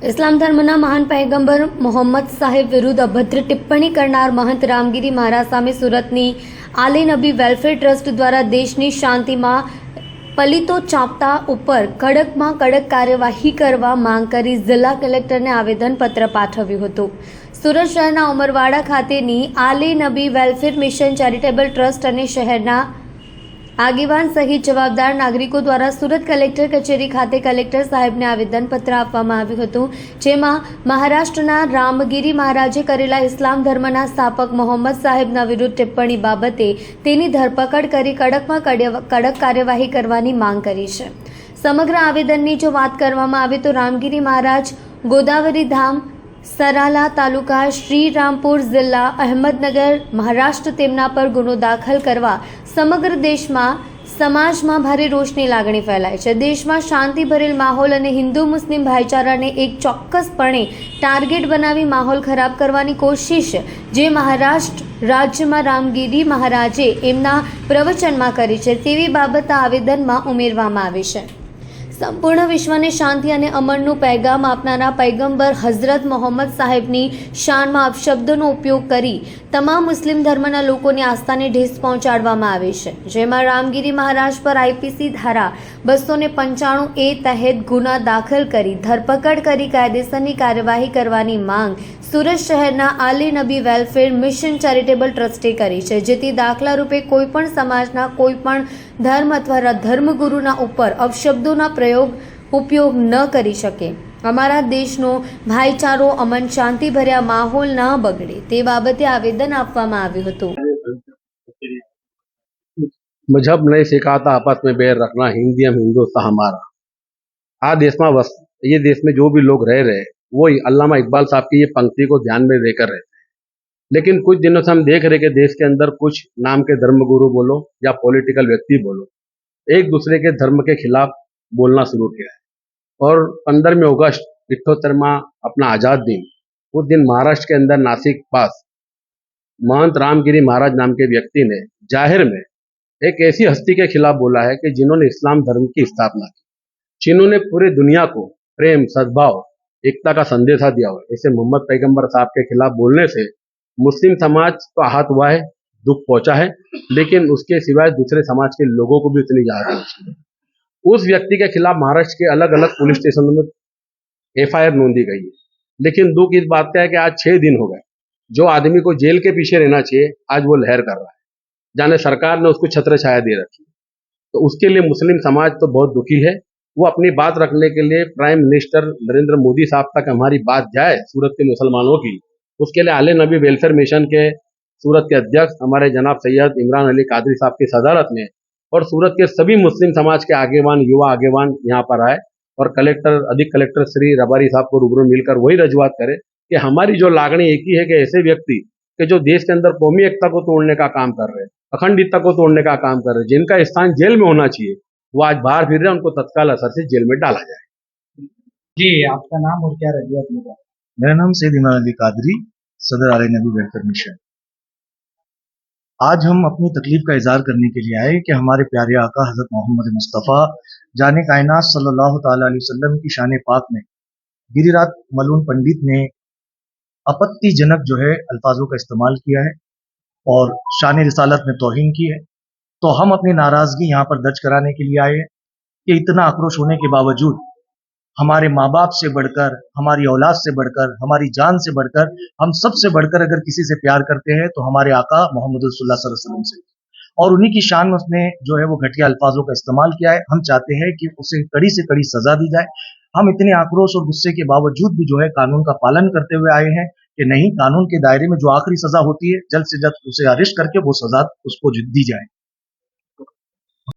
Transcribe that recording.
इस्लाम धर्मના મહાન પૈગંબર મોહમ્મદ સાહેબ વિરુદ્ધ અભદ્ર ટિપ્પણી કરનાર મહંત રામગીરી મહારાજ સામે સુરતની આલે નબી વેલફેર ટ્રસ્ટ દ્વારા દેશની શાંતિમાં પલિતો ચાંપતા ઉપર કડકમાં કડક કાર્યવાહી કરવા માંગ કરી જિલ્લા કલેક્ટરને આવેદનપત્ર પાઠવ્યું હતું। સુરત શહેરના ઉમરવાડા ખાતેની આલે Nabi welfare mission charitable trust અને શહેરના આગેવાન સહિત જવાબદાર નાગરિકો દ્વારા સુરત કલેક્ટર કચેરી ખાતે કલેક્ટર સાહેબને આવેદનપત્ર આપવામાં આવ્યું હતું, જેમાં મહારાષ્ટ્રના રામગીરી મહારાજે કરેલા ઇસ્લામ ધર્મના સ્થાપક મોહમ્મદ સાહેબના વિરુદ્ધ ટિપ્પણી બાબતે તેની ધરપકડ કરી કડકમાં કડક કાર્યવાહી કરવાની માંગ કરી છે। સમગ્ર આવેદનની જો વાત કરવામાં આવે તો રામગીરી મહારાજ ગોદાવરી ધામ સરાલા તાલુકા શ્રીરામપુર જિલ્લા અહેમદનગર મહારાષ્ટ્ર તેમના પર ગુનો દાખલ કરવા સમગ્ર દેશમાં સમાજમાં ભારે રોષની લાગણી ફેલાય છે। દેશમાં શાંતિ ભરેલ માહોલ અને હિન્દુ મુસ્લિમ ભાઈચારાને એક ચોક્કસપણે ટાર્ગેટ બનાવી માહોલ ખરાબ કરવાની કોશિશ જે મહારાષ્ટ્ર રાજ્યમાં રામગીરી મહારાજે એમના પ્રવચનમાં કરી છે તેવી બાબત આ આવેદનમાં ઉમેરવામાં આવી છે। संपूर्ण विश्व ने शांति और अमरनु पैगाम आपनारा पैगंबर हजरत मोहम्मद साहेबनी शान में अपशब्दों उपयोग करी तमाम मुस्लिम धर्मना लोकोनी आस्थाने ठेस पहोंचाडवामां आवी छे, जेमां रामगीरी महाराज पर आईपीसी धारा 295 ए तहत गुना दाखल करी धरपकड़ करी कायदेसरनी कार्यवाही करवानी मांग सूरत शहरना आले नबी वेलफेर मिशन चेरिटेबल ट्रस्टे करी छे, जेथी दाखला रूपे कोईपण समाजना कोईपण धर्म अथवा धर्मगुरुना उपर अपशब्दोना उपयोग न करी सके। अमारा देशनो भाईचारो अमन शांति भर्या माहौल न बगड़े ते बाबते आवेदन आपवामां आव्युं हतुं। मजहब नहीं सिखाता आपस में बैर रखना, हिंदी हम हिंदुस्तान हमारा। आ देश में ये देश में जो भी लोग रह रहे वो अल्लामा इकबाल साहब की ये पंक्ति को ध्यान में लेकर रहते हैं। लेकिन कुछ दिनों से हम देख रहे कि देश के अंदर कुछ नाम के धर्मगुरु बोलो या पॉलिटिकल व्यक्ति बोलो एक दूसरे के धर्म के खिलाफ बोलना शुरू किया है। और 15 अगस्त 78वां अपना आज़ाद दिन, उस दिन महाराष्ट्र के अंदर नासिक पास महंत रामगिरी महाराज नाम के व्यक्ति ने जाहिर में एक ऐसी हस्ती के खिलाफ बोला है कि जिन्होंने इस्लाम धर्म की स्थापना की, जिन्होंने पूरे दुनिया को प्रेम, सद्भाव, एकता का संदेशा दिया हुआ। ऐसे मोहम्मद पैगंबर साहब के खिलाफ बोलने से मुस्लिम समाज तो आहत हुआ है, दुख पहुंचा है, लेकिन उसके सिवाय दूसरे समाज के लोगों को भी उतनी आहत है। उस व्यक्ति के खिलाफ महाराष्ट्र के अलग अलग पुलिस स्टेशनों में एफआईआर नोंदी गई है। लेकिन दुख इस बात का है कि आज 6 दिन हो गए, जो आदमी को जेल के पीछे रहना चाहिए आज वो लहर कर रहा है, जाने सरकार ने उसको छत्र छाया दे रखी। तो उसके लिए मुस्लिम समाज तो बहुत दुखी है। वो अपनी बात रखने के लिए प्राइम मिनिस्टर नरेंद्र मोदी साहब तक हमारी बात जाए सूरत के मुसलमानों की, उसके लिए आले नबी वेलफेयर मिशन के सूरत के अध्यक्ष हमारे जनाब सैयद इमरान अली कादरी साहब की सदारत में और सूरत के सभी मुस्लिम समाज के आगेवान, युवा आगेवान यहाँ पर आए और अधिक कलेक्टर श्री रबारी साहब को रूबरू मिलकर वही रजूआत करे कि हमारी जो लागणी एक ही है कि ऐसे व्यक्ति कि जो देश के अंदर कौमी एकता को तोड़ने का काम कर रहे हैं, अखंडता को तोड़ने का काम कर रहे हैं, जिनका स्थान जेल में होना चाहिए वो आज बाहर फिर रहे हैं, उनको तत्काल असर से जेल में डाला जाए। जी, आपका नाम और क्या रजूआत होगा? मेरा नाम सैयद इमरान अली कादरी, सदर आले नबी वेलफेयर मिशन। आज हम अपनी तकलीफ का इजहार करने के लिए आए कि हमारे प्यारे आका हजरत मोहम्मद मुस्तफ़ा जाने कायनात सल्लल्लाहु ताला अलैहि वसल्लम की शान पाक में गिरिराज मलून पंडित ने आपत्तिजनक जो है अल्फाजों का इस्तेमाल किया है और शान रिसालत में तौहीन की है। तो हम अपनी नाराजगी यहाँ पर दर्ज कराने के लिए आए हैं कि इतना आक्रोश होने के बावजूद हमारे माँ बाप से बढ़कर, हमारी औलाद से बढ़कर, हमारी जान से बढ़कर, हम सबसे बढ़कर अगर किसी से प्यार करते हैं तो हमारे आका मोहम्मद रसूलुल्लाह सल्लल्लाहु अलैहि वसल्लम से। और उन्हीं की शान में उसने जो है वो घटिया अल्फाजों का इस्तेमाल किया है। हम चाहते हैं कि उसे कड़ी से कड़ी सजा दी जाए। हम इतने आक्रोश और गुस्से के बावजूद भी जो है कानून का पालन करते हुए आए हैं कि नहीं, कानून के दायरे में जो आखिरी सजा होती है जल्द से जल्द उसे अरेस्ट करके वो सजा उसको दी जाए।